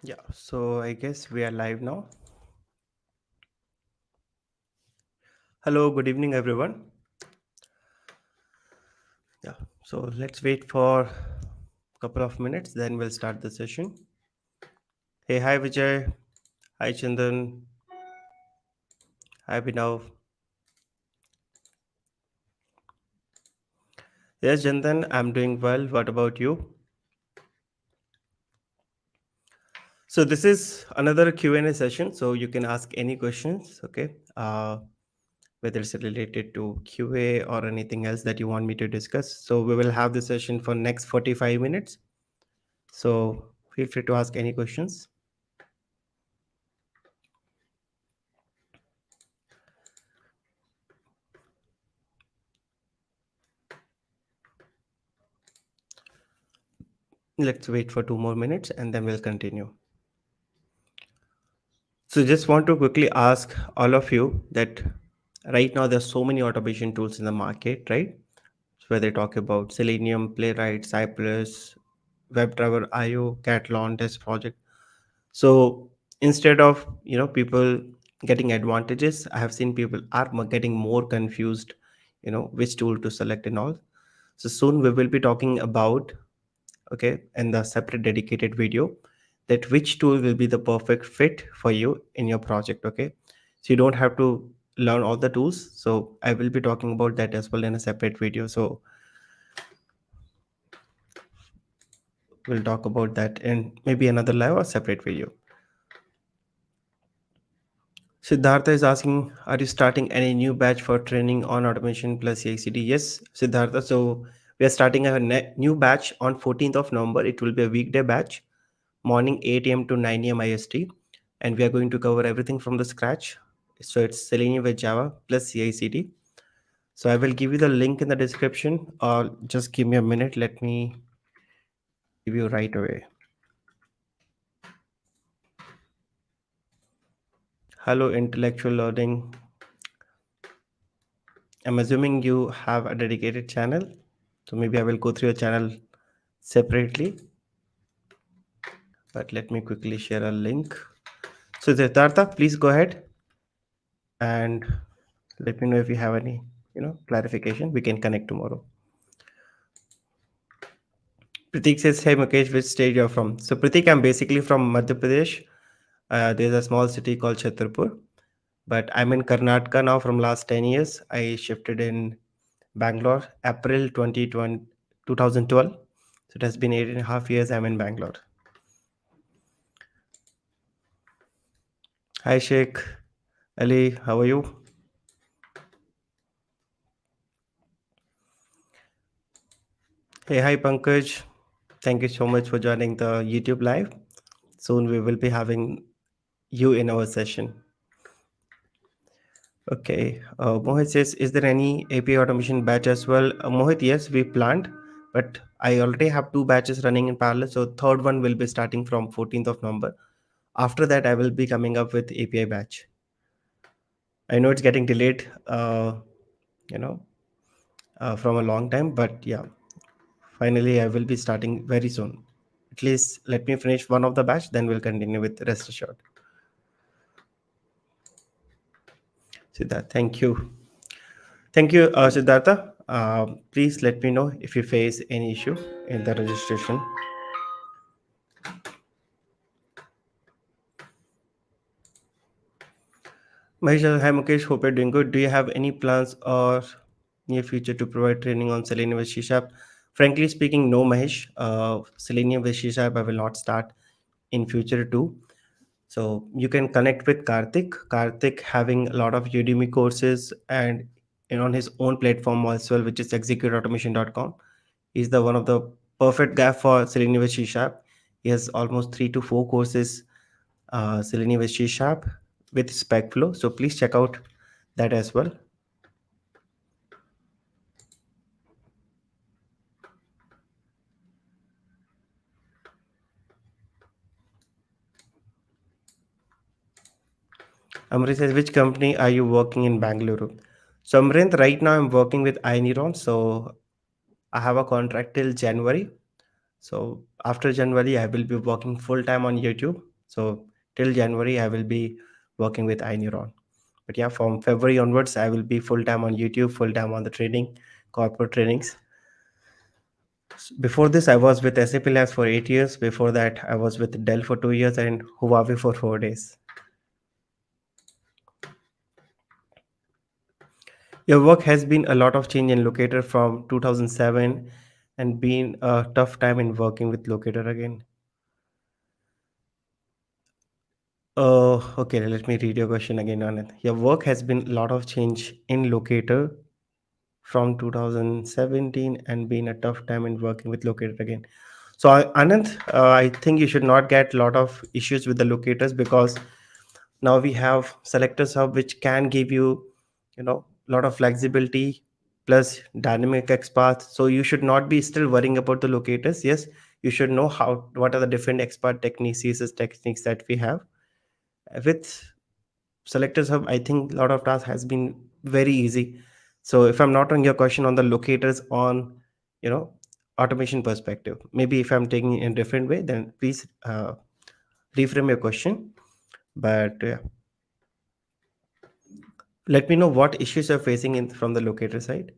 Yeah, so I guess we are live now. Hello, good evening, everyone. Yeah, so let's wait for a couple of minutes, then we'll start the session. Hey, hi, Vijay. Hi, Chandan. Hi, Binav. Yes, Chandan, I'm doing well. What about you? So this is another Q&A session, so you can ask any questions, okay? Whether it's related to QA or anything else that you want me to discuss. So we will have the session for next 45 minutes. So feel free to ask any questions. Let's wait for 2 more minutes and then we'll continue. So just want to quickly ask all of you that right now there's so many automation tools in the market, right? So where they talk about Selenium, Playwright, Cypress, WebDriver, IO, Catalan, Test Project. So instead of people getting advantages, I have seen people are getting more confused, which tool to select and all. So soon we will be talking about, okay, in the separate dedicated video, that which tool will be the perfect fit for you in your project. Okay, so you don't have to learn all the tools, so I will be talking about that as well in a separate video. So we'll talk about that in maybe another live or separate video. Siddhartha is asking, are you starting any new batch for training on automation plus CI/CD? Yes, Siddhartha. So we are starting a new batch on 14th of November. It will be a weekday batch, morning 8 a.m. to 9 a.m. IST, and we are going to cover everything from the scratch. So it's Selenium with Java plus CI/CD. So I will give you the link in the description, or just give me a minute. Let me give you right away. Hello, intellectual learning. I'm assuming you have a dedicated channel, so maybe I will go through your channel separately. But let me quickly share a link. So Siddhartha, please go ahead and let me know if you have any clarification. We can connect tomorrow. Pratik says, hey Mukesh, which state you're from? So Pratik, I'm basically from Madhya Pradesh. There's a small city called Chhatarpur, but I'm in Karnataka now from last 10 years. I shifted in Bangalore, April 2020, 2012. So it has been 8.5 years I'm in Bangalore. Hi Sheikh Ali, how are you? Hey, hi Pankaj. Thank you so much for joining the YouTube live. Soon we will be having you in our session. Okay. Mohit says, is there any API automation batch as well? Mohit, yes, we planned, but I already have two batches running in parallel. So third one will be starting from 14th of November. After that, I will be coming up with API batch. I know it's getting delayed, you know, from a long time, but yeah, finally I will be starting very soon. At least let me finish one of the batch, then we'll continue with rest assured. Siddharth, thank you. Thank you, Siddhartha. Please let me know if you face any issue in the registration. Mahesh, hi Mukesh, hope you're doing good. Do you have any plans or near future to provide training on Selenium with C Sharp? Frankly speaking, no, Mahesh. Selenium with C Sharp, I will not start in future too. So you can connect with Karthik. Karthik having a lot of Udemy courses and on his own platform as well, which is executeautomation.com. He's the one of the perfect guy for Selenium with C Sharp. He has almost 3 to 4 courses, Selenium with C Sharp with SpecFlow. So please check out that as well. Amrit says, which company are you working in Bangalore? So Amrit, right now I'm working with iNeuron. So I have a contract till January. So after January, I will be working full time on YouTube. So till January, I will be working with iNeuron. But yeah, from February onwards, I will be full time on YouTube, full time on the training, corporate trainings. Before this, I was with SAP Labs for 8 years. Before that, I was with Dell for 2 years and Huawei for 4 days. Your work has been a lot of change in Locator from 2007 and been a tough time in working with Locator again. Okay, let me read your question again, Anand. Your work has been a lot of change in Locator from 2017 and been a tough time in working with Locator again. So, Anand, I think you should not get a lot of issues with the locators because now we have selectors hub which can give you, a lot of flexibility plus dynamic XPath. So you should not be still worrying about the locators. Yes, you should know what are the different XPath techniques, CSS techniques that we have. With selectors hub, I think a lot of tasks has been very easy. So if I'm not on your question on the locators on, you know automation perspective, maybe if I'm taking it in a different way, then please reframe your question. But let me know what issues you're facing in from the locator side,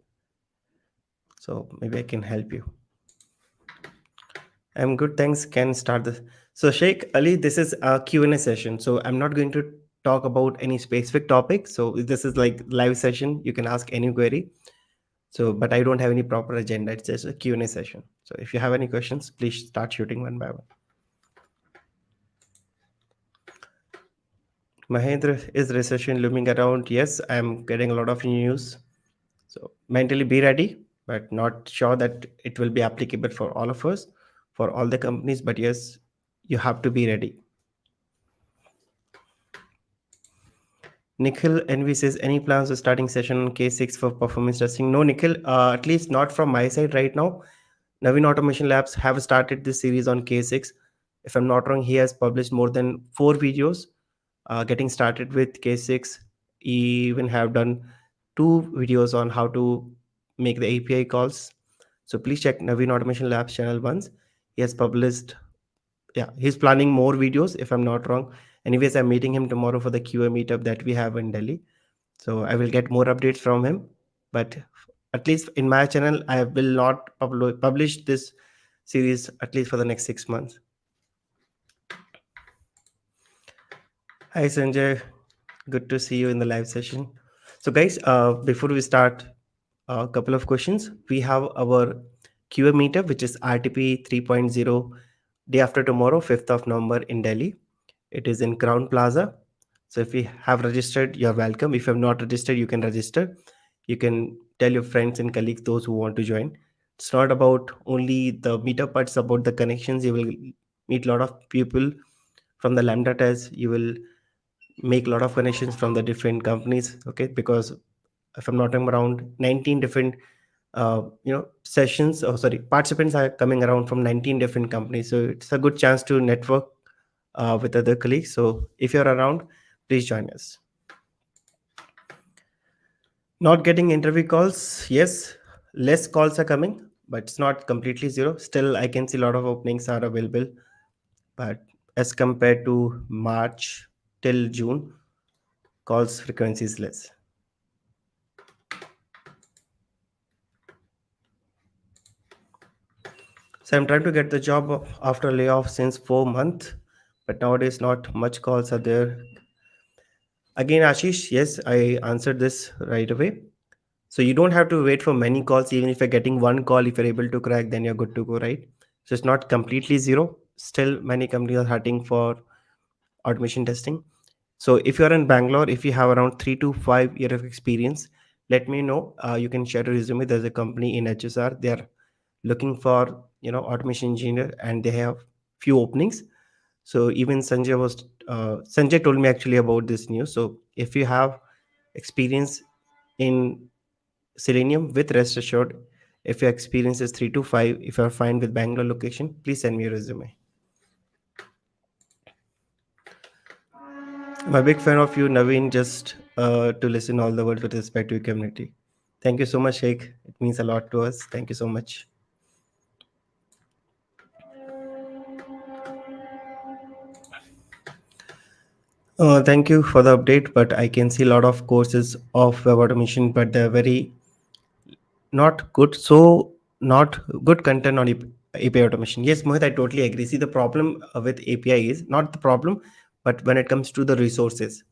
so maybe I can help you. I'm good, thanks. Can start this. So Sheikh Ali, this is a Q&A session, so I'm not going to talk about any specific topic. So this is like live session, you can ask any query. So but I don't have any proper agenda, it's just a Q&A session. So if you have any questions, please start shooting one by one. Mahendra, is recession looming around? Yes, I'm getting a lot of news. So mentally be ready, but not sure that it will be applicable for all of us, for all the companies. But yes, you have to be ready. Nikhil NV says, any plans of starting session on K6 for performance testing? No, Nikhil, at least not from my side right now. Navin Automation Labs have started this series on K6. If I'm not wrong, he has published more than 4 videos getting started with K6. He even have done 2 videos on how to make the API calls. So please check Navin Automation Labs channel once. He has published, yeah, he's planning more videos if I'm not wrong. Anyways, I'm meeting him tomorrow for the QA meetup that we have in Delhi. So I will get more updates from him. But at least in my channel, I will not publish this series at least for the next 6 months. Hi Sanjay, good to see you in the live session. So guys, before we start, a couple of questions. We have our QA meetup, which is RTP 3.0, day after tomorrow, 5th of November in Delhi. It is in Crown Plaza. So if you have registered, you're welcome. If you have not registered, you can register. You can tell your friends and colleagues, those who want to join. It's not about only the meetup, but it's about the connections. You will meet a lot of people from the Lambda test. You will make a lot of connections from the different companies. Okay, because if I'm not wrong, around 19 different sessions, or sorry, participants are coming around from 19 different companies. So it's a good chance to network with other colleagues. So if you're around, please join us. Not getting interview calls? Yes, less calls are coming, but it's not completely zero. Still, I can see a lot of openings are available, but as compared to March till June, calls frequency is less. So I'm trying to get the job after layoff since 4 months, but nowadays not much calls are there. Again, Ashish, yes, I answered this right away. So you don't have to wait for many calls. Even if you're getting one call, if you're able to crack, then you're good to go, right? So it's not completely zero. Still, many companies are hunting for automation testing. So if you're in Bangalore, if you have around 3 to 5 years of experience, let me know. You can share a resume. There's a company in HSR. They're looking for automation engineer, and they have few openings. So even Sanjay told me actually about this news. So if you have experience in Selenium, with rest assured, if your experience is 3 to 5, if you're fine with Bangalore location, please send me a resume. I'm a big fan of you, Naveen, just to listen all the words with respect to your community. Thank you so much, Sheikh. It means a lot to us. Thank you so much. Thank you for the update, but I can see a lot of courses of web automation, but they're very not good. So not good content on API automation. Yes, Mohit, I totally agree. See, the problem with API is not the problem, but when it comes to the resources,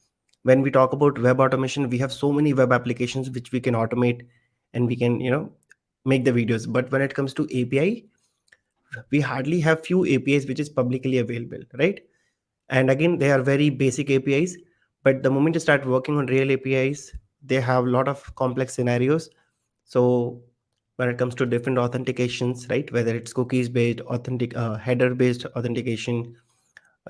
when we talk about web automation, we have so many web applications which we can automate and we can, make the videos. But when it comes to API, we hardly have few APIs which is publicly available, right? And again, they are very basic APIs, but the moment you start working on real APIs, they have a lot of complex scenarios. So when it comes to different authentications, right, whether it's cookies based authentic header based authentication,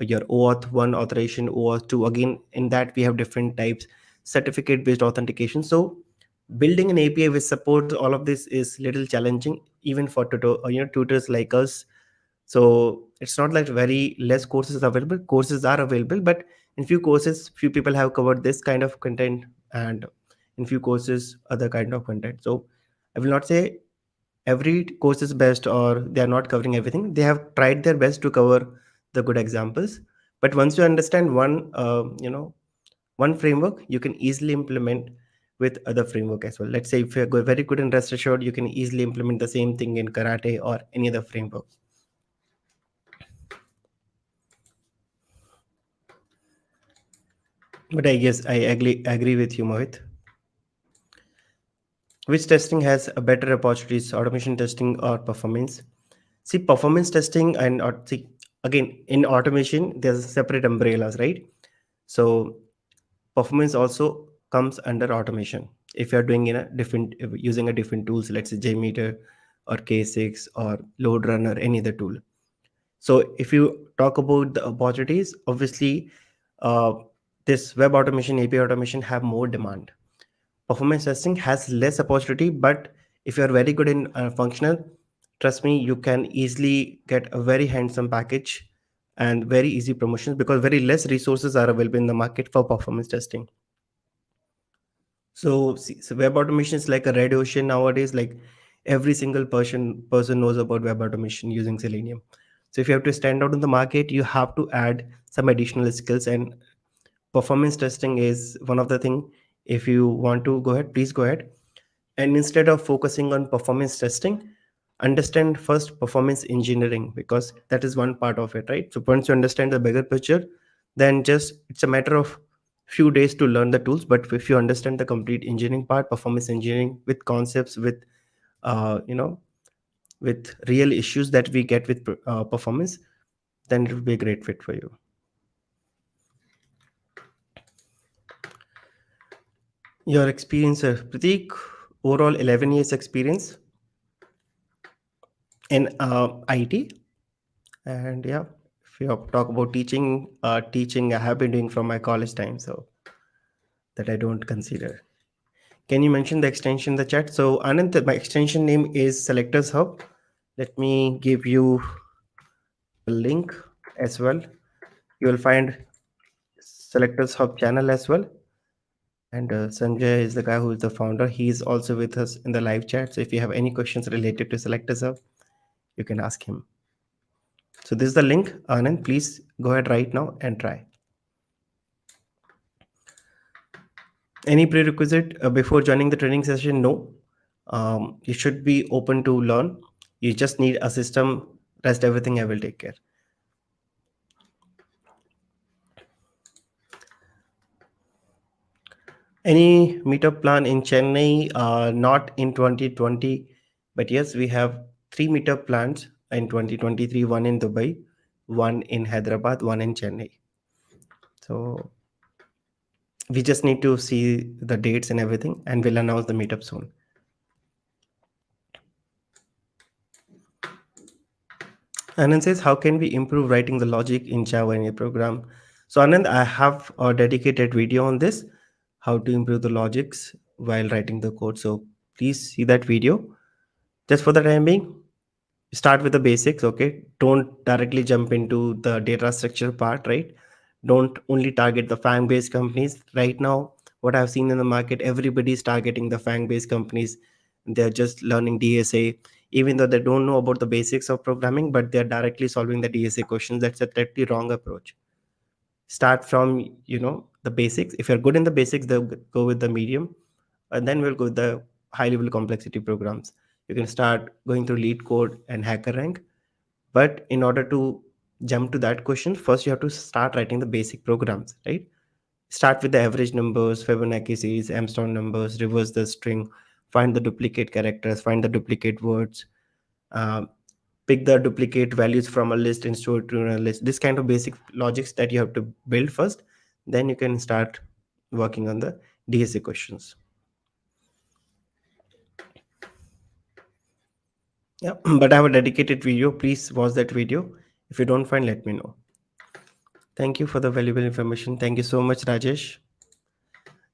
your OAuth 1 authorization, OAuth 2, again in that we have different types, certificate based authentication. So building an API which supports all of this is little challenging even for tutors like us. So it's not like very less courses available. Courses are available, but in few courses few people have covered this kind of content, and in few courses other kind of content. So I will not say every course is best or they are not covering everything. They have tried their best to cover the good examples, but once you understand one framework, you can easily implement with other framework as well. Let's say if you're very good in rest assured, you can easily implement the same thing in karate or any other framework. But I guess I agree with you, Mohit. Which testing has a better opportunities, automation testing or performance? See, performance testing and see, again in automation there's separate umbrellas, right? So performance also comes under automation. If you're doing in a different using a different tools, let's say JMeter or K6 or Load Runner, any other tool. So if you talk about the opportunities, obviously, uh, this web automation, API automation have more demand. Performance testing has less opportunity, but if you are very good in functional, trust me, you can easily get a very handsome package and very easy promotions because very less resources are available in the market for performance testing. So, see, so web automation is like a red ocean nowadays. Like every single person knows about web automation using Selenium. So if you have to stand out in the market, you have to add some additional skills, and performance testing is one of the thing. If you want to go ahead, please go ahead. And instead of focusing on performance testing, understand first performance engineering, because that is one part of it, right? So once you understand the bigger picture, then just it's a matter of few days to learn the tools. But if you understand the complete engineering part, performance engineering with concepts, with uh, you know with real issues that we get with performance, then it will be a great fit for you. Your experience, Pratik, overall 11 years experience in IT. And yeah, if you talk about teaching I have been doing from my college time, so that I don't consider. Can you mention the extension in the chat? So Anand, my extension name is Selectors Hub. Let me give you a link as well. You will find Selectors Hub channel as well. And Sanjay is the guy who is the founder. He is also with us in the live chat. So if you have any questions related to Selectors Hub, you can ask him. So this is the link, Anand. Please go ahead right now and try. Any prerequisite before joining the training session? No. You should be open to learn. You just need a system. Rest everything I will take care. Any meetup plan in Chennai? Not in 2020, but yes, we have 3 meetup plans in 2023. One in Dubai, one in Hyderabad, one in Chennai. So we just need to see the dates and everything, and we'll announce the meetup soon. Anand says, how can we improve writing the logic in Java in a program? So Anand, I have a dedicated video on this, how to improve the logics while writing the code. So please see that video. Just for the time being, start with the basics, okay? Don't directly jump into the data structure part, right? Don't only target the FANG-based companies. Right now, what I've seen in the market, everybody's targeting the FANG-based companies. They're just learning DSA, even though they don't know about the basics of programming, but they're directly solving the DSA questions. That's a totally wrong approach. start from, the basics. If you're good in the basics, they'll go with the medium, and then we'll go with the high level complexity programs. You can start going through lead code and hacker rank. But in order to jump to that question, first you have to start writing the basic programs, right? Start with the average numbers, Fibonacci's, Armstrong numbers, reverse the string, find the duplicate characters, find the duplicate words, uh, pick the duplicate values from a list and store it to a list. This kind of basic logics that you have to build first. Then you can start working on the DSA questions. Yeah, but I have a dedicated video. Please watch that video. If you don't find, let me know. Thank you for the valuable information. Thank you so much, Rajesh.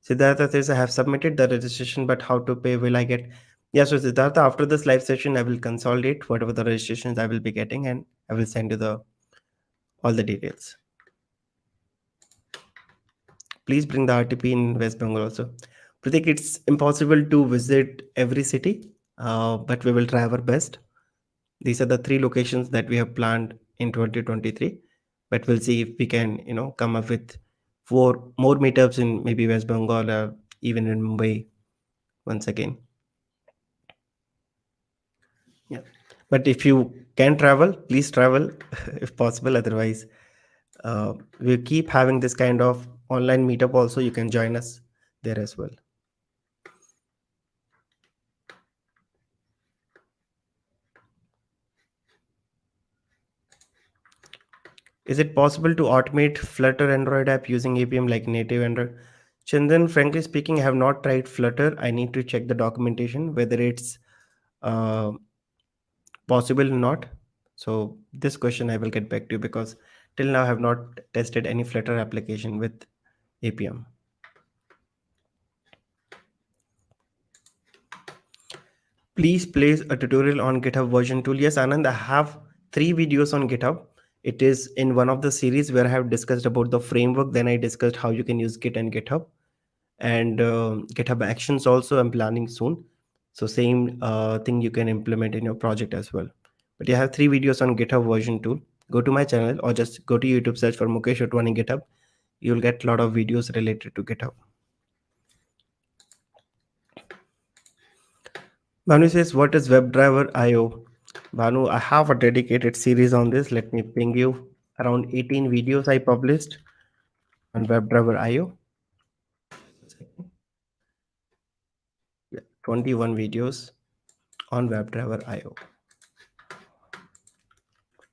Siddhartha says, I have submitted the registration, but how to pay will I get? Yeah, so Siddhartha, after this live session, I will consolidate whatever the registrations I will be getting, and I will send you the all the details. Please bring the RTP in West Bengal also. Pratik, it's impossible to visit every city, but we will try our best. These are the three locations that we have planned in 2023, but we'll see if we can, come up with four more meetups in maybe West Bengal or even in Mumbai once again. Yeah. But if you can travel, please travel if possible. Otherwise, we'll keep having this kind of online meetup also. You can join us there as well. Is it possible to automate Flutter Android app using APM like native Android? Chandan, frankly speaking, I have not tried Flutter. I need to check the documentation whether it's uh, possible or not. So this question I will get back to you, because till now I have not tested any Flutter application with APM. Please place a tutorial on GitHub version tool. Yes, Anand, I have 3 videos on GitHub. It is in one of the series where I have discussed about the framework. Then I discussed how you can use Git and GitHub, and GitHub Actions also I'm planning soon. So same thing you can implement in your project as well. But you have 3 videos on GitHub version tool. Go to my channel or just go to YouTube, search for Mukesh Otwani GitHub. You'll get a lot of videos related to GitHub. Bhanu says, what is WebDriver IO? Bhanu, I have a dedicated series on this. Let me ping you. Around 18 videos I published on WebDriver IO. Yeah, 21 videos on WebDriver IO.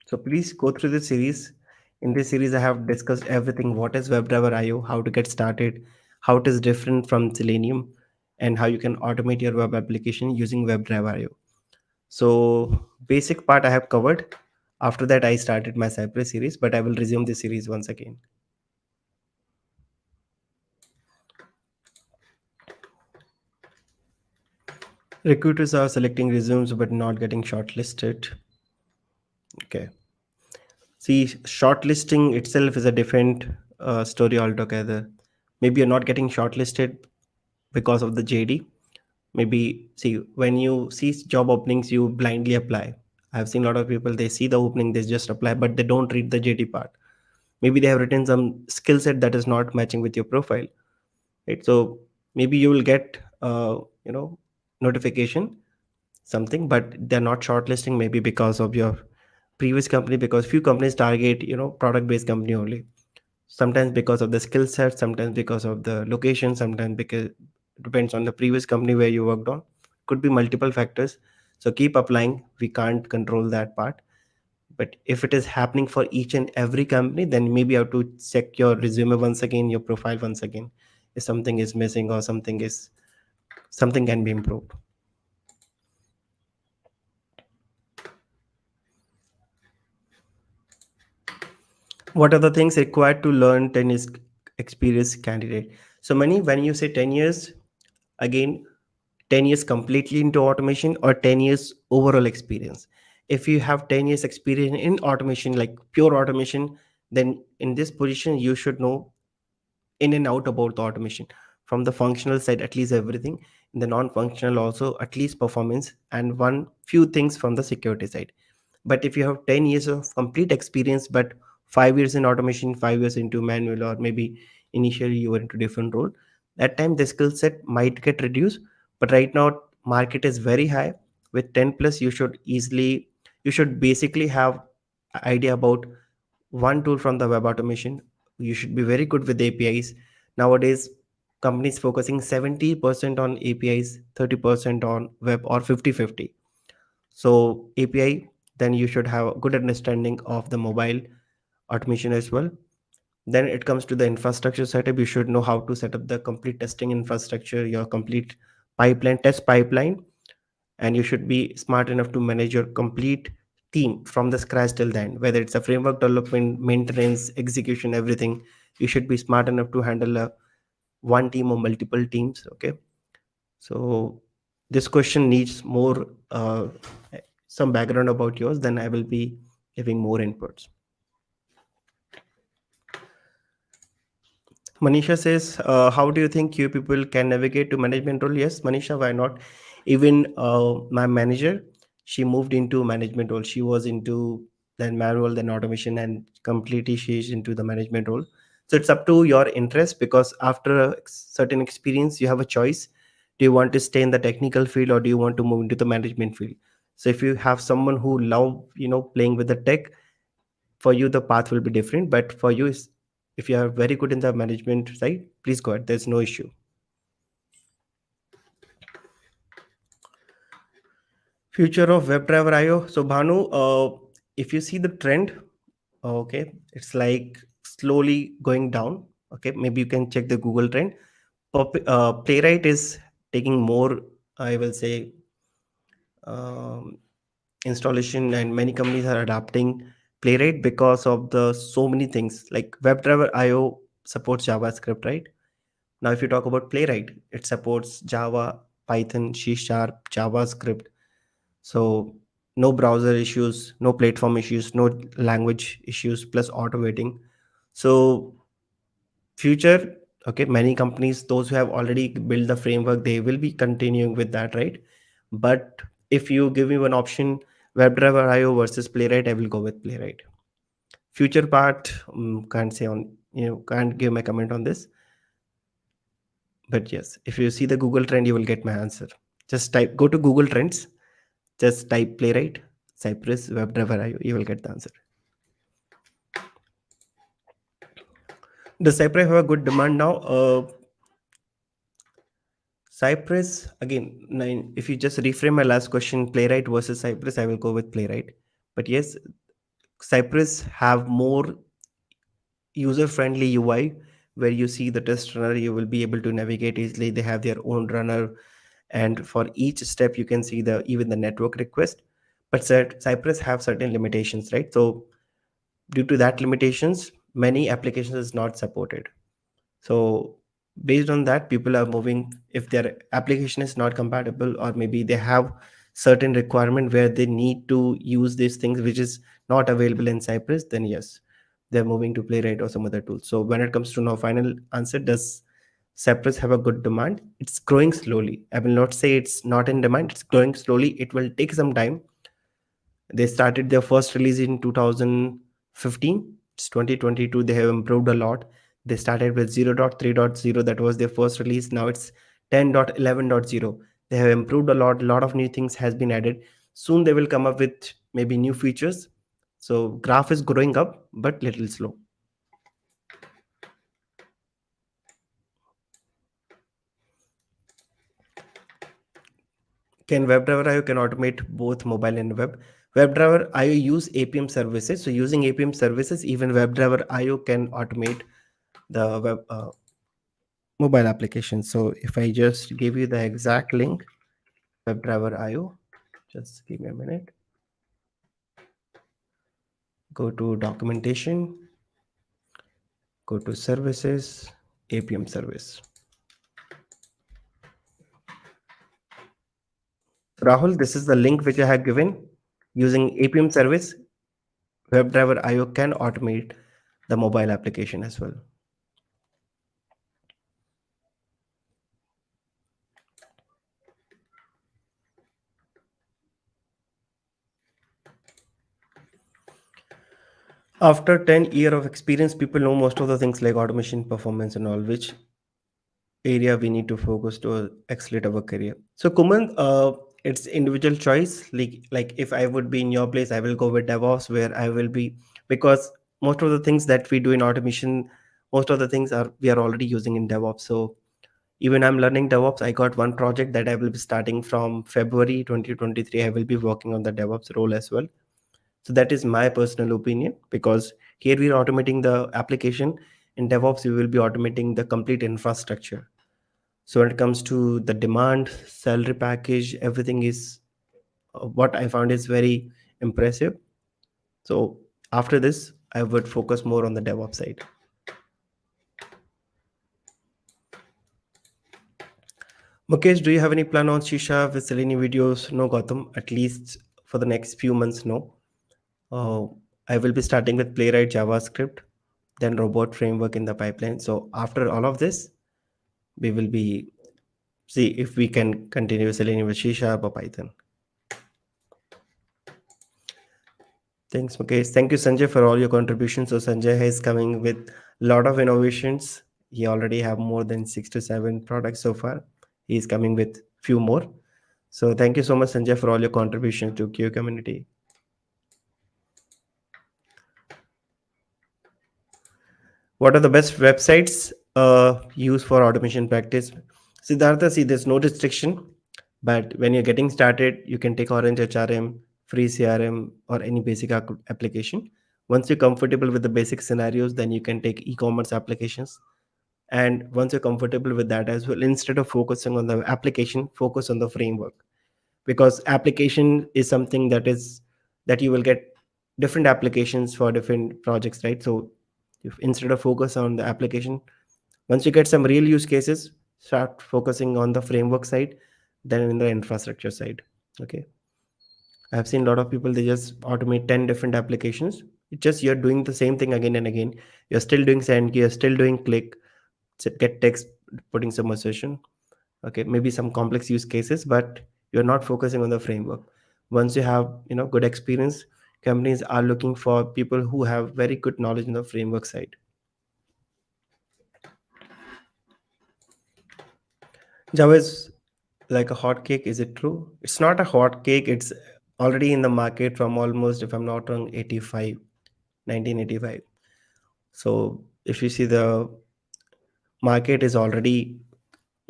So please go through this series. In this series, I have discussed everything. What is WebDriver IO, how to get started, how it is different from Selenium, and how you can automate your web application using WebDriver IO. So basic part I have covered. After that, I started my Cypress series, but I will resume this series once again. Recruiters are selecting resumes but not getting shortlisted. Okay. See, shortlisting itself is a different story altogether. Maybe you're not getting shortlisted because of the JD. Maybe, see, when you see job openings, you blindly apply. I've seen a lot of people, they see the opening, they just apply, but they don't read the JD part. Maybe they have written some skill set that is not matching with your profile, right? So maybe you will get, notification something, but they're not shortlisting, maybe because of your previous company, because few companies target, product based company only. Sometimes because of the skill set, sometimes because of the location, sometimes because depends on the previous company where you worked on. Could be multiple factors. So keep applying. We can't control that part. But if it is happening for each and every company, then maybe you have to check your resume once again, your profile once again, if something is missing or something can be improved. What are the things required to learn 10 years experience candidate? So many, when you say 10 years, again, 10 years completely into automation or 10 years overall experience. If you have 10 years experience in automation, like pure automation, then in this position you should know in and out about the automation, from the functional side at least everything, in the non-functional also at least performance, and one few things from the security side. But if you have 10 years of complete experience but 5 years in automation, 5 years into manual, or maybe initially you were into different role, that time the skill set might get reduced. But right now market is very high. With 10 plus, you should basically have idea about one tool from the web automation. You should be very good with APIs. Nowadays companies focusing 70% on APIs, 30% on web, or 50-50. So API, then you should have a good understanding of the mobile automation as well. Then it comes to the infrastructure setup. You should know how to set up the complete testing infrastructure, your complete pipeline, test pipeline. And you should be smart enough to manage your complete team from the scratch till the end, whether it's a framework development, maintenance, execution, everything. You should be smart enough to handle a one team or multiple teams. Okay, so this question needs more some background about yours, then I will be giving more inputs. Manisha says, how do you think you people can navigate to management role? Yes, Manisha, why not? Even my manager, she moved into management role. She was into then manual, then automation, and completely she's into the management role. So it's up to your interest, because after a certain experience, you have a choice. Do you want to stay in the technical field, or do you want to move into the management field? So if you have someone who love, playing with the tech, for you the path will be different. But for you, if you are very good in the management side, please go ahead, there's no issue. Future of WebDriver IO. So Bhanu, if you see the trend, okay, it's like slowly going down. Okay, maybe you can check the Google trend. Playwright is taking more, I will say, um, installation, and many companies are adapting Playwright because of the so many things. Like WebDriver IO supports JavaScript, right? Now if you talk about Playwright, it supports Java, Python, C Sharp, JavaScript. So no browser issues, no platform issues, no language issues, plus automating. So future, okay, many companies, those who have already built the framework, they will be continuing with that, right? But if you give me one option, WebDriver IO versus Playwright, I will go with Playwright. Future part, can't say on, can't give my comment on this. But yes, if you see the Google trend, you will get my answer. Just go to Google Trends, just type Playwright, Cypress, WebDriver IO, you will get the answer. Does Cypress have a good demand now? Cypress, again, if you just reframe my last question, Playwright versus Cypress, I will go with Playwright. But yes, Cypress have more user-friendly UI, where you see the test runner, you will be able to navigate easily. They have their own runner, and for each step, you can see the even the network request. But Cypress have certain limitations, right? So due to that limitations, many applications is not supported. So based on that, people are moving. If their application is not compatible, or maybe they have certain requirement where they need to use these things which is not available in Cypress, then yes, they're moving to Playwright or some other tool. So when it comes to now final answer, does Cypress have a good demand? It's growing slowly. I will not say it's not in demand, it's growing slowly. It will take some time. They started their first release in 2015. It's 2022. They have improved a lot. They started with 0.3.0. That was their first release. Now it's 10.11.0. They have improved a lot. A lot of new things has been added. Soon they will come up with maybe new features. So graph is growing up, but little slow. Can WebDriver IO can automate both mobile and web? WebDriver IO use APM services. So using APM services, even WebDriver IO can automate the web mobile application. So if I just give you the exact link, WebDriver IO, just give me a minute. Go to documentation, go to services, APM service. Rahul, this is the link which I have given. Using APM service, WebDriver IO can automate the mobile application as well. After 10 year of experience, people know most of the things like automation, performance, and all, which area we need to focus to accelerate our career. So, Kuman, it's individual choice. Like if I would be in your place, I will go with DevOps, where I will be, because most of the things that we do in automation, most of the things are we are already using in DevOps. So even I'm learning DevOps. I got one project that I will be starting from February 2023. I will be working on the DevOps role as well. So that is my personal opinion, because here we are automating the application. In DevOps, we will be automating the complete infrastructure. So when it comes to the demand, salary package, everything is what I found is very impressive. So after this, I would focus more on the DevOps side. Mukesh, do you have any plan on Shisha with Selenium videos? No, Gautam. At least for the next few months, no. Uh, I will be starting with Playwright JavaScript, then robot framework in the pipeline. So after all of this, we will be see if we can continue Selenium with C# or Python. Thanks, Mukesh. Thank you, Sanjay, for all your contributions. So Sanjay is coming with a lot of innovations. He already have more than 6 to 7 products so far. He is coming with few more. So thank you so much, Sanjay, for all your contributions to Q community. What are the best websites used for automation practice? Siddhartha, see, there's no restriction, but when you're getting started, you can take Orange HRM, free CRM, or any basic application. Once you're comfortable with the basic scenarios, then you can take e-commerce applications. And once you're comfortable with that as well, instead of focusing on the application, focus on the framework, because application is something that you will get different applications for different projects, right? So if instead of focus on the application, once you get some real use cases, start focusing on the framework side, then in the infrastructure side. Okay, I've seen a lot of people, they just automate 10 different applications. It's just you're doing the same thing again and again. You're still doing send, you're still doing click, get text, putting some assertion. Okay, maybe some complex use cases, but you're not focusing on the framework. Once you have good experience, companies are looking for people who have very good knowledge in the framework side. Java is like a hot cake. Is it true? It's not a hot cake. It's already in the market from almost, if I'm not wrong, 85, 1985. So if you see, the market is already,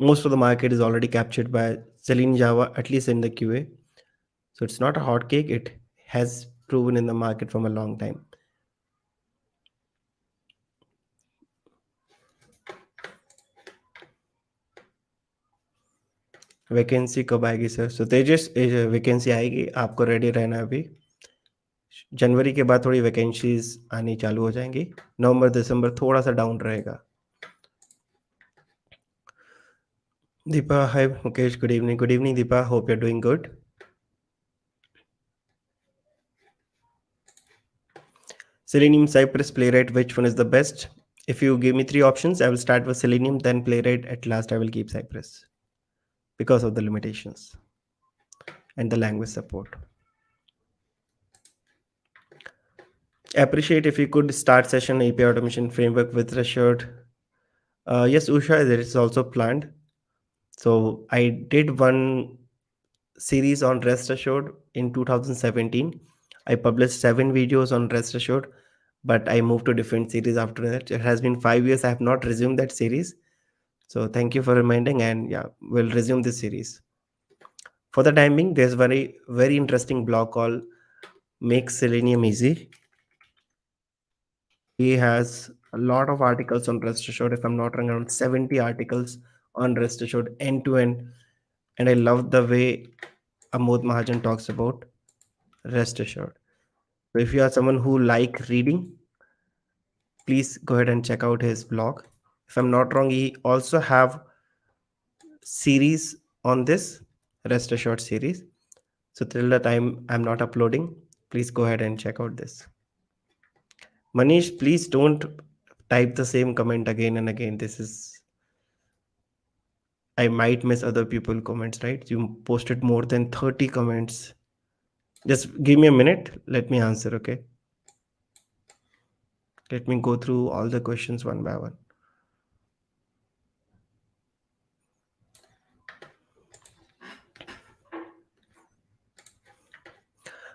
most of the market is already captured by Selenium Java, at least in the QA. So it's not a hot cake. It has proven in the market from a long time. Vacancy कब आएगी sir? सो तेजस, vacancy आएगी, आपको ready रहना है अभी. जनवरी के बाद थोड़ी वैकेंसीज आनी चालू हो जाएंगी. नवंबर दिसंबर थोड़ा सा डाउन रहेगा. Deepa, hi Mukesh, good evening. Good evening Deepa, hope you are doing good. Selenium, Cypress, Playwright, which one is the best? If you give me 3 options, I will start with Selenium, then Playwright, at last I will keep Cypress because of the limitations and the language support. Appreciate if you could start session API automation framework with Assured. Yes, Usha, there is also planned. So I did one series on Rest Assured in 2017. I published 7 videos on Rest Assured, but I moved to different series after that. It has been 5 years. I have not resumed that series. So thank you for reminding, and yeah, we'll resume this series. For the time being, there's very interesting blog called Make Selenium Easy. He has a lot of articles on Rest Assured. If I'm not wrong, around 70 articles on Rest Assured end to end. And I love the way Amod Mahajan talks about Rest Assured. So if you are someone who like reading, please go ahead and check out his blog. If I'm not wrong, he also have series on this Rest Assured series. So till the time I'm not uploading, please go ahead and check out this. Manish, please don't type the same comment again and again. This is, I might miss other people comments, right? You posted more than 30 comments. Just give me a minute. Let me answer, okay? Let me go through all the questions one by one.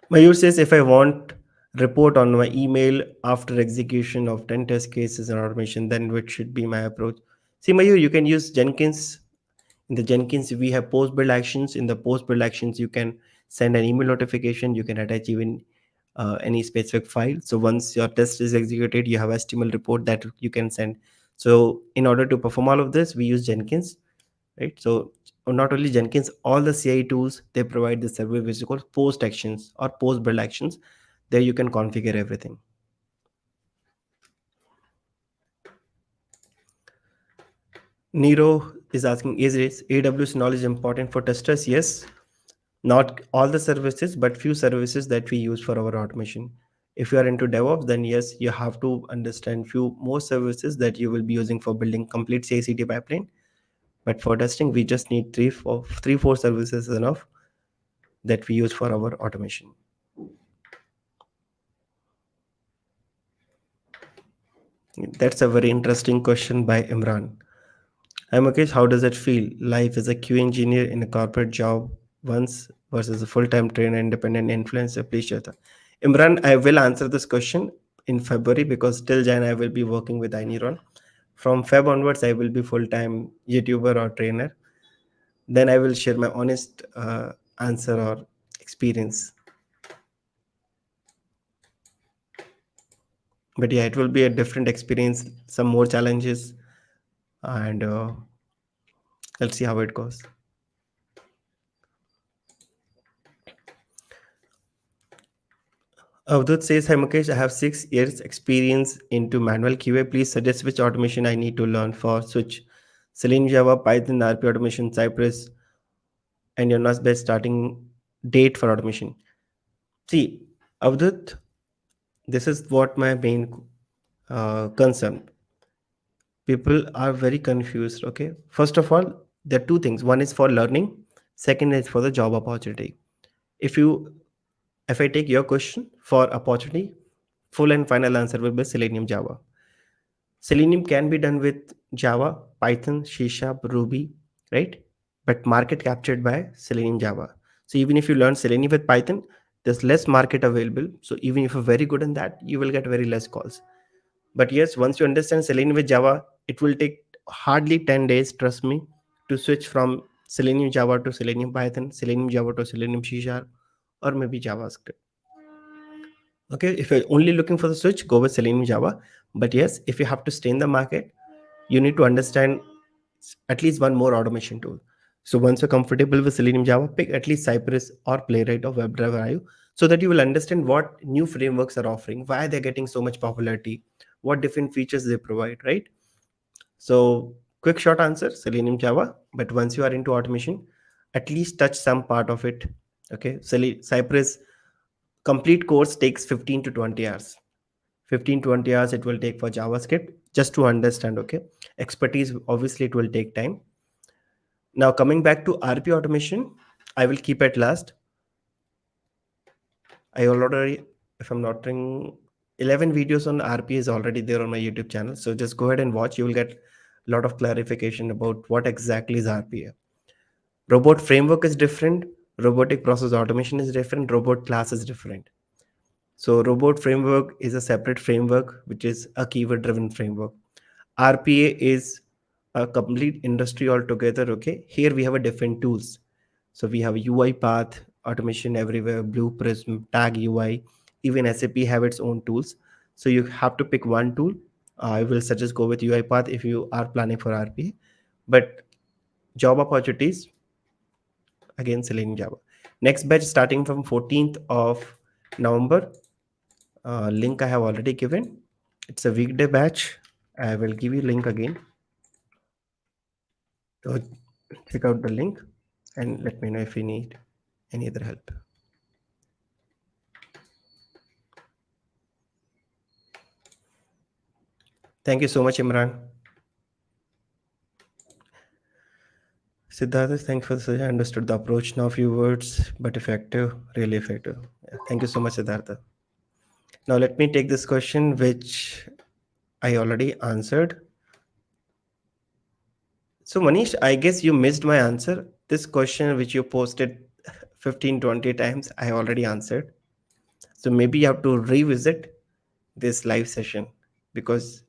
Mayur says, if I want report on my email after execution of 10 test cases and automation, then what should be my approach? See, Mayur, you can use Jenkins. In the Jenkins, we have post build actions. In the post build actions, you can send an email notification. You can attach even any specific file. So once your test is executed, you have HTML report that you can send. So in order to perform all of this, we use Jenkins, right? So not only Jenkins, all the CI tools, they provide the service which is called post actions or post build actions. There you can configure everything. Nero is asking, is AWS knowledge important for testers? Yes, not all the services, but few services that we use for our automation. If you are into DevOps, then yes, you have to understand few more services that you will be using for building complete CI/CD pipeline. But for testing, we just need three, four services is enough that we use for our automation. That's a very interesting question by Imran. Hi Mukesh, how does it feel? Life as a QA engineer in a corporate job once versus a full-time trainer, independent influencer. Please share that. Imran, I will answer this question in February because till Jan I will be working with Aineron. From Feb onwards, I will be full-time YouTuber or trainer. Then I will share my honest answer or experience. But yeah, it will be a different experience, some more challenges, and let's see how it goes. Avdut says, hi Mukesh, I have 6 years experience into manual QA. Please suggest which automation I need to learn for Switch. Selenium, Java, Python, RP automation, Cypress, and your NAS best starting date for automation. See, Avdut, this is what my main concern. People are very confused. Okay, first of all, there are two things. One is for learning. Second is for the job opportunity. If you, if I take your question for opportunity, full and final answer will be Selenium, Java. Selenium can be done with Java, Python, C Sharp, Ruby, right? But market captured by Selenium, Java. So even if you learn Selenium with Python, there's less market available. So even if you're very good in that, you will get very less calls. But yes, once you understand Selenium with Java, it will take hardly 10 days, trust me, to switch from Selenium Java to Selenium Python, Selenium Java to Selenium C Sharp, or maybe JavaScript. Okay, if you're only looking for the switch, go with Selenium Java. But yes, if you have to stay in the market, you need to understand at least one more automation tool. So once you're comfortable with Selenium Java, pick at least Cypress or Playwright or WebDriver IO so that you will understand what new frameworks are offering, why they're getting so much popularity, what different features they provide, right? So quick short answer, Selenium Java. But once you are into automation, at least touch some part of it. Okay, Cypress complete course takes 15 to 20 hours. 15 20 hours it will take for JavaScript just to understand. Okay, expertise obviously it will take time. Now coming back to RP automation, I will keep it last. I already, if I'm not wrong, 11 videos on RP is already there on my YouTube channel. So just go ahead and watch. You will get a lot of clarification about what exactly is RPA. Robot framework is different. Robotic process automation is different. Robot class is different. So robot framework is a separate framework, which is a keyword driven framework. RPA is a complete industry altogether. Okay, here we have a different tools. So we have UI path automation everywhere, Blue Prism, Tag UI, even SAP have its own tools. So you have to pick one tool. I will suggest go with UI path if you are planning for RPA. But job opportunities, again Selenium Java. Next batch starting from 14th of November. Link I have already given. It's a weekday batch. I will give you link again. So check out the link and let me know if you need any other help. Thank you so much, Imran. Siddhartha, thanks for the suggestion. I understood the approach now. Few words, but effective, really effective. Yeah, thank you so much, Siddhartha. Now let me take this question, which I already answered. So Manish, I guess you missed my answer. This question which you posted 15-20 times, I already answered. So maybe you have to revisit this live session because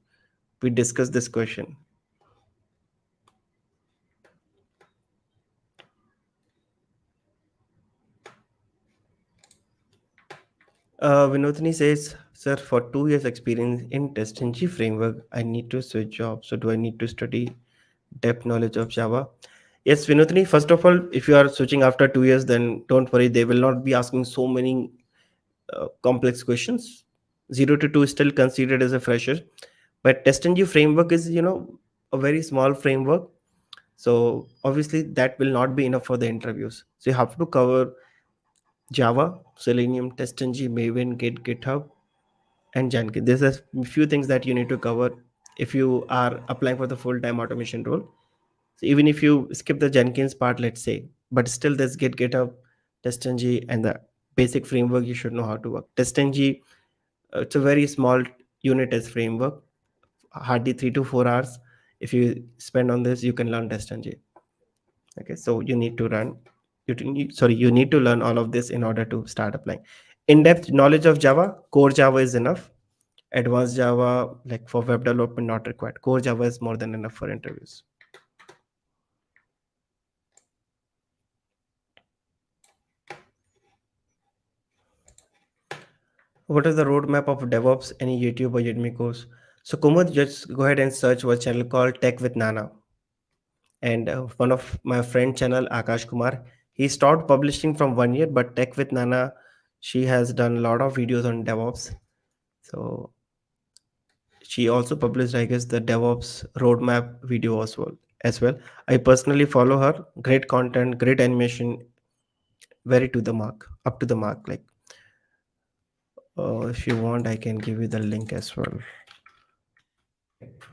we discussed this question. Vinodini says, sir, for 2 years experience in TestNG framework, I need to switch jobs. So do I need to study depth knowledge of Java? Yes, Vinodini, first of all, if you are switching after 2 years, then don't worry, they will not be asking so many complex questions. 0 to 2 is still considered as a fresher. But TestNG framework is, a very small framework. So obviously that will not be enough for the interviews. So you have to cover Java, Selenium, TestNG, Maven, Git, GitHub, and Jenkins. There's a few things that you need to cover if you are applying for the full-time automation role. So even if you skip the Jenkins part, let's say, but still there's Git, GitHub, TestNG, and the basic framework you should know how to work. TestNG, it's a very small unit test framework, hardly 3 to 4 hours. If you spend on this, you can learn TestNG. Okay, so you need to run. You need to learn all of this in order to start applying. In-depth knowledge of Java, core Java is enough. Advanced Java, like for web development, not required. Core Java is more than enough for interviews. What is the roadmap of DevOps? Any YouTube or Udemy course? So Kumud, just go ahead and search our channel called Tech with Nana. And one of my friend channel, Akash Kumar, he stopped publishing from 1 year, but Tech with Nana, she has done a lot of videos on DevOps. So she also published, I guess, the DevOps roadmap video as well. I personally follow her. Great content, great animation, very to the mark, up to the mark. Like, if you want, I can give you the link as well.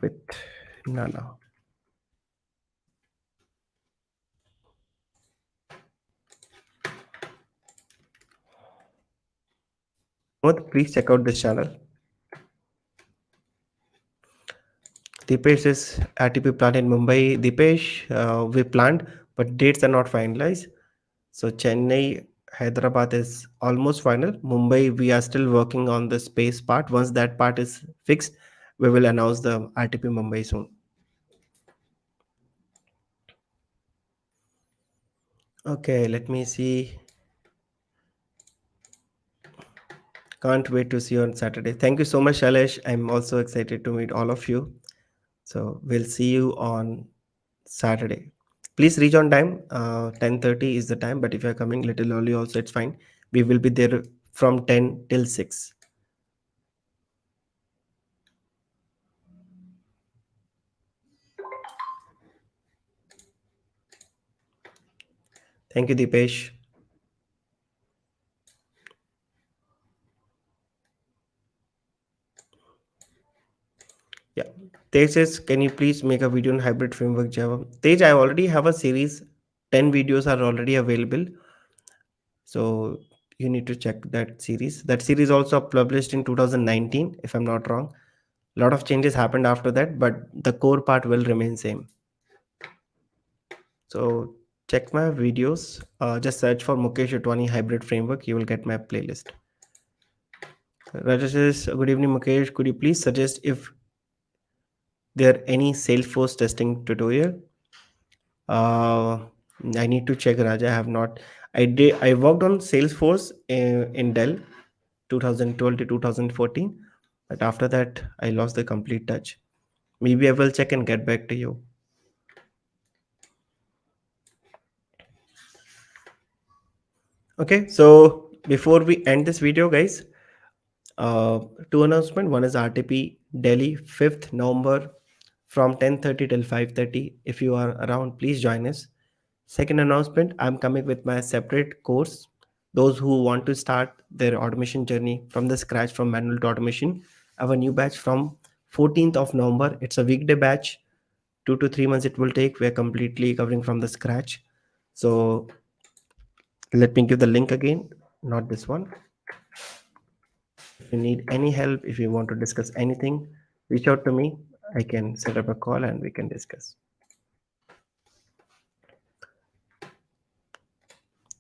With Nana. Please check out this channel. Dipesh is RTP plant in Mumbai. Dipesh, we planned, but dates are not finalized. So Chennai, Hyderabad is almost final. Mumbai, we are still working on the space part. Once that part is fixed, we will announce the RTP Mumbai soon. Okay, let me see. Can't wait to see you on Saturday. Thank you so much, Shailesh. I'm also excited to meet all of you. So we'll see you on Saturday. Please reach on time. 10:30 is the time, but if you're coming little early also, it's fine. We will be there from 10 till 6. Thank you, Dipesh. Yeah. Tej says, can you please make a video on hybrid framework Java? Tej, I already have a series. 10 videos are already available. So you need to check that series. That series also published in 2019, if I'm not wrong. A lot of changes happened after that, but the core part will remain same. So check my videos. Just search for Mukesh Utwani hybrid framework. You will get my playlist. Rajesh says, good evening, Mukesh. Could you please suggest if there are any Salesforce testing tutorial? Uh, I need to check, Raja. I have not. I did. I worked on Salesforce in Dell, 2012 to 2014, but after that, I lost the complete touch. Maybe I will check and get back to you. Okay. So before we end this video, guys, two announcement. One is RTP Delhi 5th November from 10:30 till 5:30. If you are around, please join us. Second announcement, I'm coming with my separate course. Those who want to start their automation journey from the scratch from manual to automation, I have a new batch from 14th of November. It's a weekday batch. 2 to 3 months it will take. We're completely covering from the scratch. So let me give the link again, not this one. If you need any help, if you want to discuss anything, reach out to me. I can set up a call and we can discuss.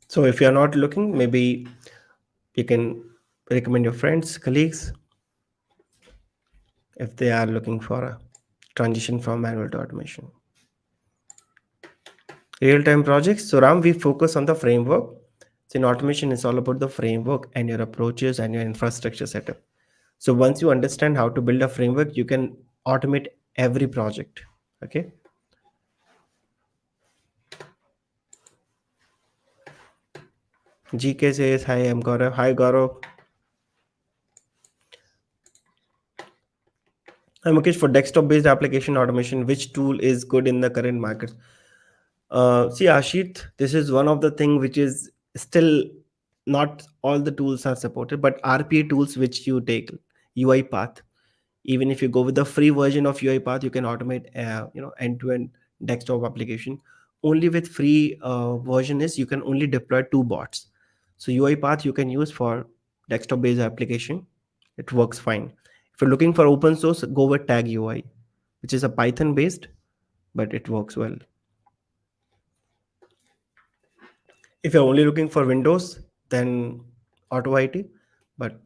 So if you're not looking, maybe you can recommend your friends, colleagues, if they are looking for a transition from manual to automation. Real-time projects. So Ram, we focus on the framework. So in automation, it's all about the framework and your approaches and your infrastructure setup. So once you understand how to build a framework, you can automate every project. Okay. GK says, hi, I'm Gaurav. Hi, Gaurav. I'm Mukesh. For desktop-based application automation, which tool is good in the current market? See, Ashit, this is one of the thing which is still not all the tools are supported, but RPA tools which you take UiPath. Even if you go with the free version of UiPath, you can automate end-to-end desktop application. Only with free version is you can only deploy 2 bots. So UiPath you can use for desktop-based application. It works fine. If you're looking for open source, go with Tag UI, which is a Python based, but it works well. If you're only looking for Windows, then Auto IT, but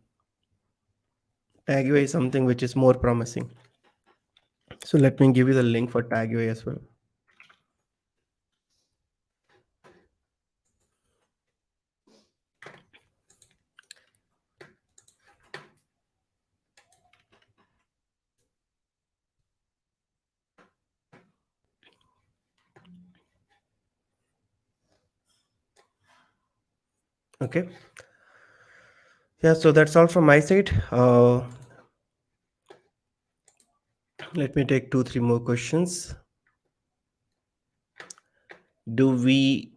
Tag UI is something which is more promising. So let me give you the link for Tag UI as well. Okay. Yeah, so that's all from my side. Let me take 2, 3 more questions. Do we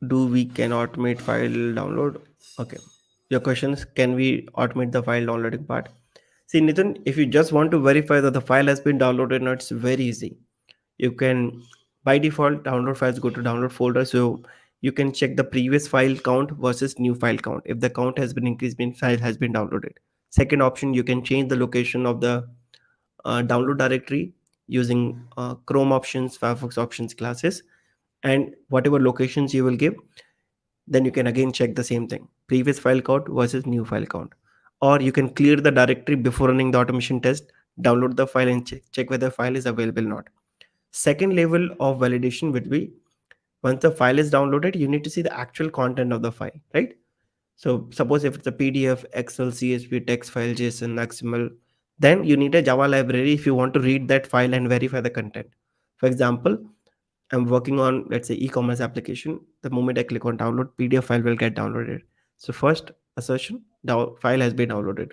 can automate file download? Okay. Your question is, can we automate the file downloading part? See, Nitin, if you just want to verify that the file has been downloaded, no, it's very easy. You can, by default, download files go to download folder. So you can check the previous file count versus new file count. If the count has been increased, means file has been downloaded. Second option, you can change the location of the download directory using Chrome options, Firefox options classes, and whatever locations you will give, then you can again check the same thing, previous file count versus new file count. Or you can clear the directory before running the automation test, download the file and check whether file is available or not. Second level of validation would be, once the file is downloaded, you need to see the actual content of the file, right? So suppose if it's a PDF, Excel, CSV, text file, JSON, XML, then you need a Java library if you want to read that file and verify the content. For example, I'm working on, let's say, e-commerce application. The moment I click on download, PDF file will get downloaded. So first assertion, the file has been downloaded.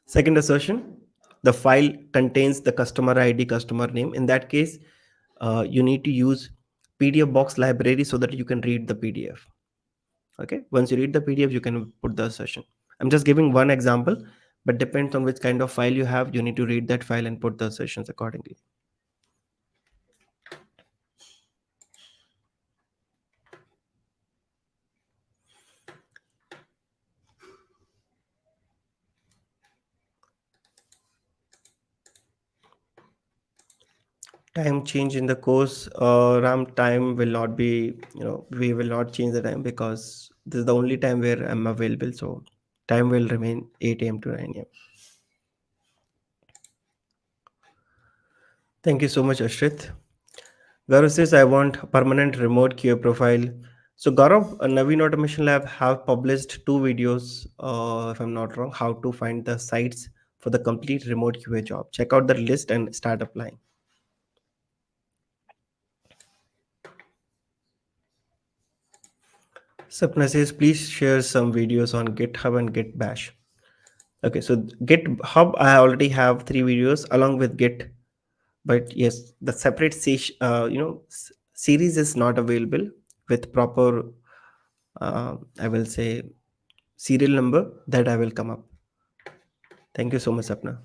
Second assertion, the file contains the customer ID, customer name. In that case, you need to use PDF box library so that you can read the PDF. Okay, once you read the PDF, you can put the assertion. I'm just giving one example, but depends on which kind of file you have, you need to read that file and put the assertions accordingly. Time change in the course, RAM time will not be, we will not change the time because this is the only time where I'm available. So time will remain 8 a.m. to 9 a.m. Thank you so much, Ashrit. Gaurav says, I want permanent remote QA profile. So Gaurav, Naveen Automation Lab have published 2 videos, if I'm not wrong, how to find the sites for the complete remote QA job. Check out the list and start applying. Sapna says, please share some videos on GitHub and Git Bash. Okay, so GitHub, I already have 3 videos along with Git, but yes, the separate series is not available with proper, I will say, serial number that I will come up. Thank you so much, Sapna.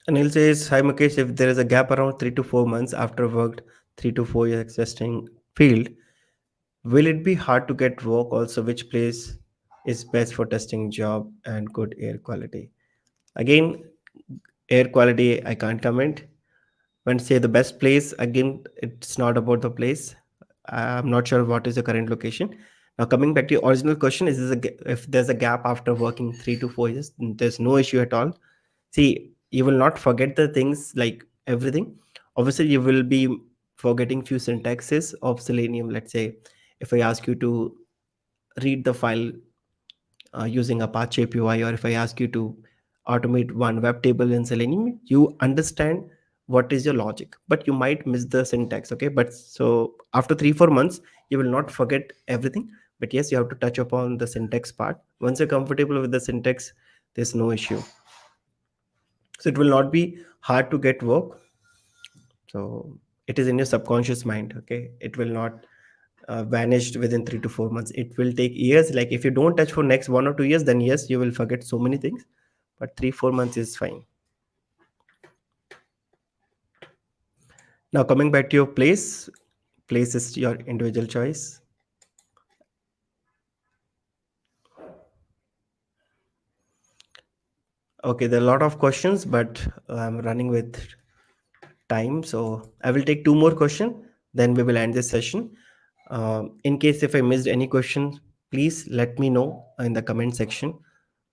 Anil says, hi Mukesh, if there is a gap around 3 to 4 months after worked 3 to 4 years existing field, Will it be hard to get work? Also, which place is best for testing job and good air quality? Again, air quality, I can't comment. When say the best place, again, it's not about the place. I'm not sure what is the current location. Now, coming back to your original question, is this if there's a gap after working 3 to 4 years, there's no issue at all. See, you will not forget the things like everything. Obviously, you will be forgetting few syntaxes of Selenium. Let's say if I ask you to read the file using Apache API, or if I ask you to automate one web table in Selenium, you understand what is your logic, but you might miss the syntax. Okay, but so after 3 4 months, you will not forget everything. But yes, you have to touch upon the syntax part. Once you're comfortable with the syntax, there's no issue. So it will not be hard to get work. So it is in your subconscious mind. Okay, it will not vanished within 3 to 4 months. It will take years. Like if you don't touch for next 1 or 2 years, then yes, you will forget so many things. But 3 4 months is fine. Now coming back to your place is your individual choice. Okay, there are a lot of questions, but I'm running with time, so I will take two more questions. Then we will end this session. In case if I missed any question, please let me know in the comment section.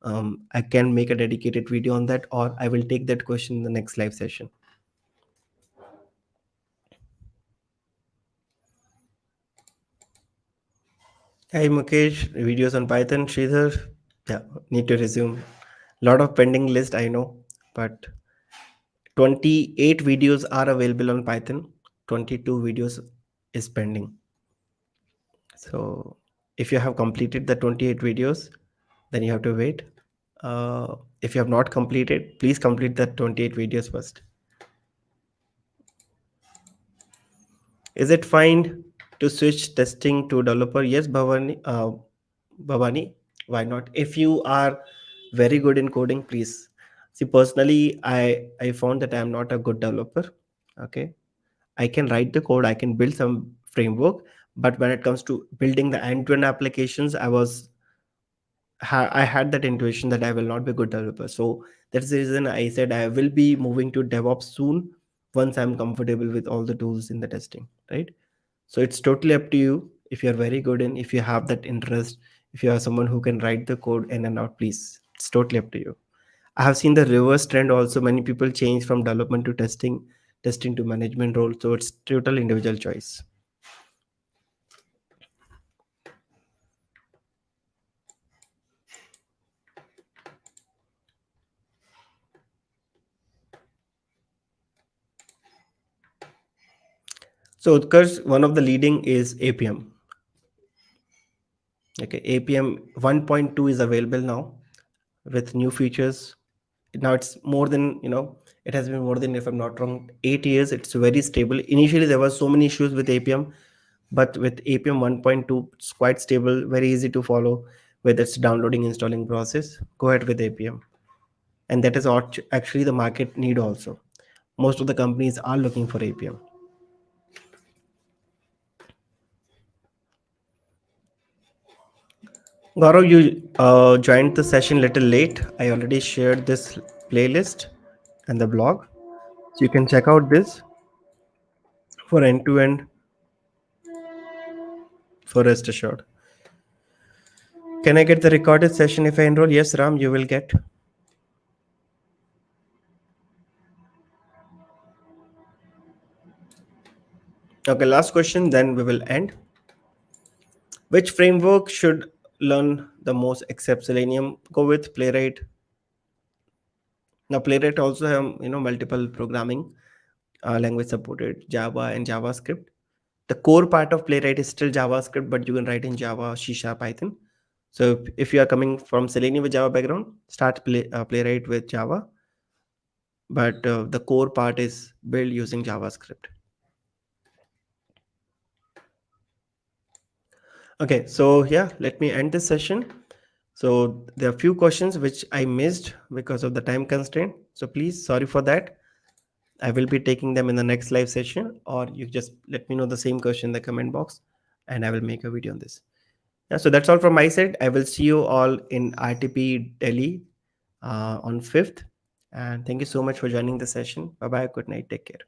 I can make a dedicated video on that, or I will take that question in the next live session. Hi Mukesh, videos on Python. Sridhar, yeah, need to resume. Lot of pending list, I know, but 28 videos are available on Python. 22 videos is pending. So if you have completed the 28 videos, then you have to wait. If you have not completed, please complete the 28 videos first. Is it fine to switch testing to developer? Yes, Bhavani. Bhavani, why not? If you are very good in coding, please. See, personally, I found that I am not a good developer. Okay, I can write the code, I can build some framework, but when it comes to building the end-to-end applications, I had that intuition that I will not be a good developer. So that's the reason I said I will be moving to DevOps soon once I'm comfortable with all the tools in the testing, right? So it's totally up to you. If you're very good in, if you have that interest, if you are someone who can write the code in and out, please, it's totally up to you. I have seen the reverse trend also. Many people change from development to testing, testing to management role. So it's total individual choice. So Utkarsh, one of the leading is APM. Okay, APM 1.2 is available now with new features. Now it's more than, it has been more than, if I'm not wrong, 8 years. It's very stable. Initially there were so many issues with APM, but with APM 1.2, it's quite stable, very easy to follow, whether it's downloading, installing process. Go ahead with APM, and that is what actually the market need also. Most of the companies are looking for APM. Gaurav, you joined the session little late. I already shared this playlist and the blog, so you can check out this for end to end, for rest assured. Can I get the recorded session if I enroll? Yes, Ram, you will get. Okay, last question, then we will end. Which framework should learn the most except Selenium? Go with Playwright. Now, Playwright also have multiple programming language supported, Java and JavaScript. The core part of Playwright is still JavaScript, but you can write in Java, C Sharp, Python. So if you are coming from Selenium with Java background, start Playwright with Java. But the core part is built using JavaScript. Okay, so yeah, let me end this session. So there are few questions which I missed because of the time constraint. So please, sorry for that. I will be taking them in the next live session, or you just let me know the same question in the comment box. and I will make a video on this. Yeah, so that's all from my side. I will see you all in RTP Delhi on 5th. And thank you so much for joining the session. Bye bye. Good night. Take care.